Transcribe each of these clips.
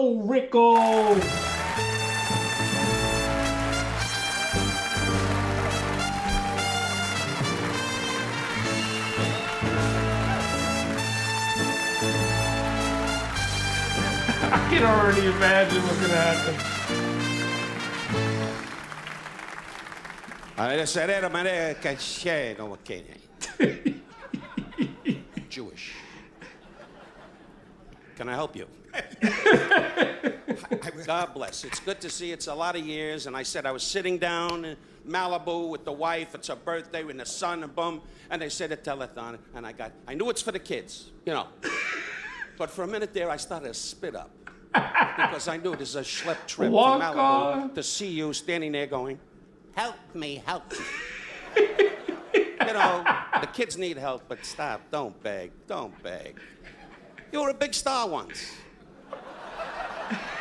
go, Rickles! I can already imagine what's gonna happen. Adesso era maniera che c'è, no, okay. Jewish. Can I help you? God bless. It's good to see you. It's a lot of years. And I said I was sitting down in Malibu with the wife. It's her birthday in the sun and boom. And they said a telethon. And I knew it's for the kids, you know. But for a minute there, I started to spit up. Because I knew this is a schlep trip Walk to Malibu on. to see you standing there going, help me, help me. You know, the kids need help, but stop. Don't beg. Don't beg. You were a big star once.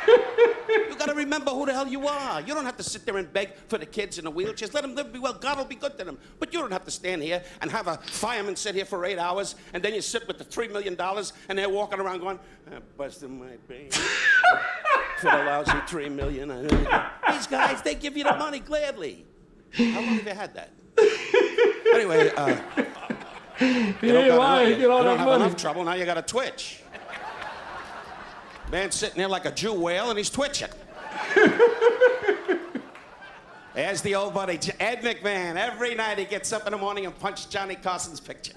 You got to remember who the hell you are. You don't have to sit there and beg for the kids in the wheelchairs. Let them live and be well. God will be good to them. But you don't have to stand here and have a fireman sit here for 8 hours, and then you sit with the $3 million, and they're walking around going, I busted my brain for the lousy $3 million. These guys, they give you the money gladly. How long have you had that? Anyway, You ain't lying. You get all you don't that have money. enough trouble. Now you got to twitch. Man's sitting there like a Jew whale, and he's twitching. There's the old buddy, Ed McMahon. Every night he gets up in the morning and punches Johnny Carson's picture.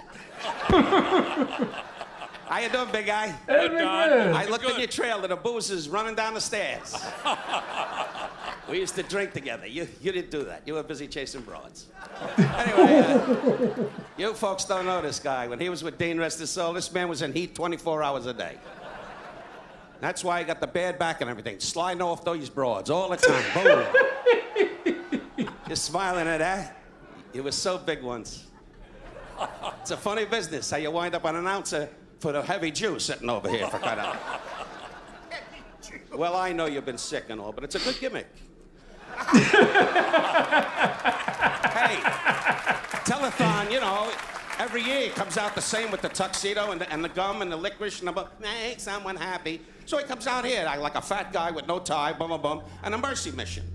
How you doing, big guy? Ed McMahon. I looked at your trail, and the booze is running down the stairs. We used to drink together. You didn't do that. You were busy chasing broads. Anyway, you folks don't know this guy. When he was with Dean Rest his soul, this man was in heat 24 hours a day. That's why he got the bad back and everything. Sliding off those broads all the time. Boom. Just smiling at that. He was so big once. It's a funny business how you wind up an announcer for the heavy Jew sitting over here for crying out loud. Well, I know you've been sick and all, but it's a good gimmick. Hey, Telethon, you know, every year it comes out the same with the tuxedo and the gum and the licorice and the make someone happy. So he comes out here like a fat guy with no tie, bum, bum, bum, and a mercy mission.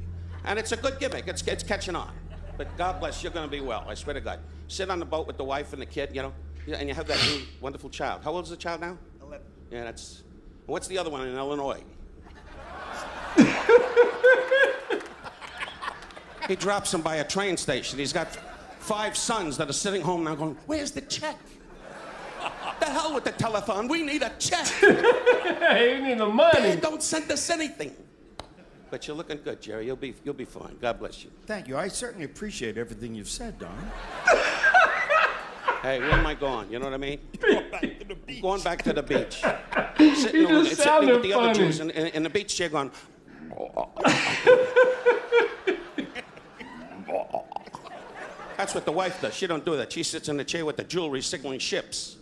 And it's a good gimmick. It's catching on. But God bless, you're going to be well. I swear to God. Sit on the boat with the wife and the kid, you know, and you have that new wonderful child. How old is the child now? 11. Yeah, that's... What's the other one in Illinois? He drops him by a train station. He's got 5 sons that are sitting home now going, where's the check? The hell with the telethon. We need a check. Hey, you need the money. Dad, don't send us anything. But you're looking good, Jerry. You'll be fine. God bless you. Thank you. I certainly appreciate everything you've said, Don. Hey, where am I going? You know what I mean? Going back to the beach. Going back to the beach. He Sitting just sounded with the other funny. Jews in the beach chair going... That's what the wife does. She don't do that. She sits in the chair with the jewelry signaling ships.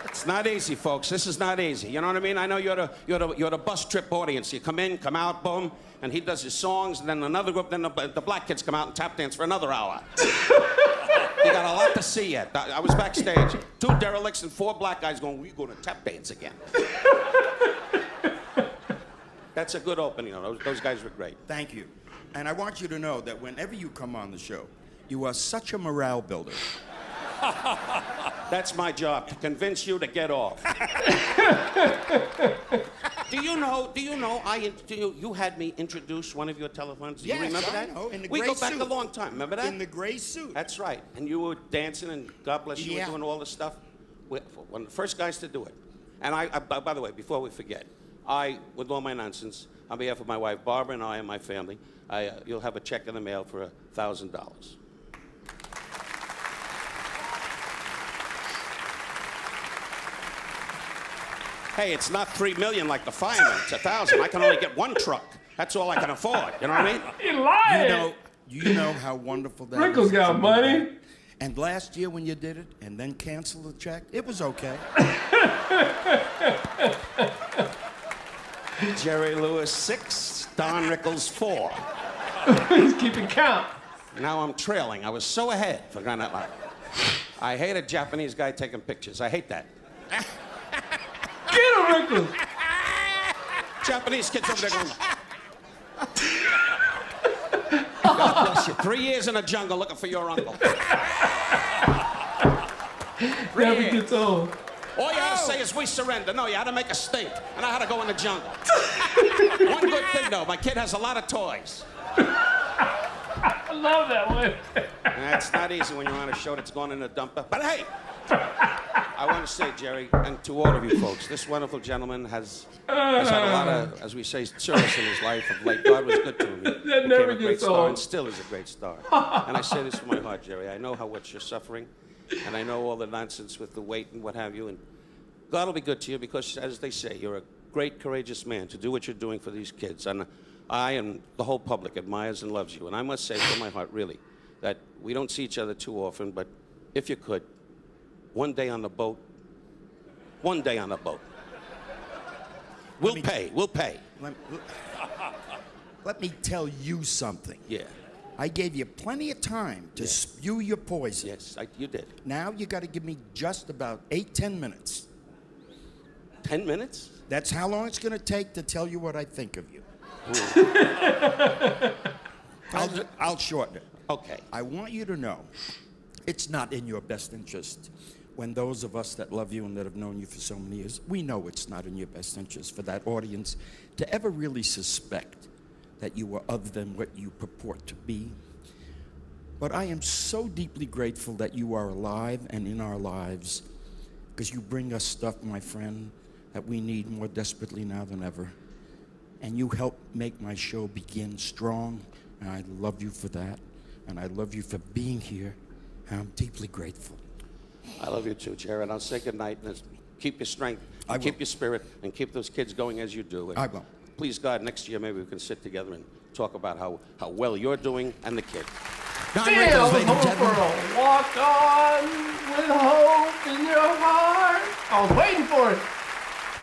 It's not easy, folks. This is not easy. You know what I mean? I know you're the bus trip audience. You come in, come out, boom, and he does his songs, and then another group, then the black kids come out and tap dance for another hour. You got a lot to see yet. I was backstage. 2 derelicts and 4 black guys going, we're going to tap dance again. That's a good opening. You know, those guys were great. Thank you. And I want you to know that whenever you come on the show, you are such a morale builder. That's my job, to convince you to get off. Do you know, you had me introduce one of your telephones. Do you remember that? Know. In the we gray go back suit. a long time, remember that? In the gray suit. That's right. And you were dancing, and God bless you, Yeah. were doing all this stuff. We're one of the first guys to do it. And I, by the way, before we forget, with all my nonsense, on behalf of my wife Barbara and I and my family, you'll have a check in the mail for $1,000. Hey, it's not $3 million like the fireman. It's $1,000. I can only get 1 truck. That's all I can afford. You know what I mean? He lied. You know how wonderful that is. Rickles got money. And last year when you did it and then canceled the check, it was okay. Jerry Lewis 6, Don Rickles 4. He's keeping count. Now I'm trailing. I was so ahead, for crying out loud. I hate a Japanese guy taking pictures. I hate that. Get him, Rickles. Japanese kids over there going. God bless you. 3 years in a jungle looking for your uncle. Never gets old. All you had to say is, we surrender. No, you had to make a stink. And I had to go in the jungle. One good thing, though, my kid has a lot of toys. I love that one. It's not easy when you're on a show that's going in a dumper. But hey, I want to say, Jerry, and to all of you folks, this wonderful gentleman has had a lot of, as we say, service in his life of late. God was good to him. He That never became a great gets star old. and still is a great star. And I say this from my heart, Jerry. I know how much you're suffering, and I know all the nonsense with the weight and what have you. And God will be good to you because, as they say, you're a great, courageous man to do what you're doing for these kids. And I and the whole public admires and loves you. And I must say from my heart, really, that we don't see each other too often, but if you could, one day on the boat, we'll pay. Let me tell you something. Yeah. I gave you plenty of time to spew your poison. Yes, you did. Now you got to give me just about 8-10 minutes. 10 minutes? That's how long it's going to take to tell you what I think of you. I'll shorten it. Okay. I want you to know it's not in your best interest when those of us that love you and that have known you for so many years, we know it's not in your best interest for that audience to ever really suspect that you are other than what you purport to be. But I am so deeply grateful that you are alive and in our lives because you bring us stuff, my friend, that we need more desperately now than ever. And you help make my show begin strong, and I love you for that. And I love you for being here, and I'm deeply grateful. I love you too, Jared. I'll say good night and keep your strength, keep your spirit, and keep those kids going as you do. And I will. Please, God, next year maybe we can sit together and talk about how well you're doing and the kid. Don Sail Rickles, the ladies and whole gentlemen. world. Walk on with hope in your heart. I was waiting for it.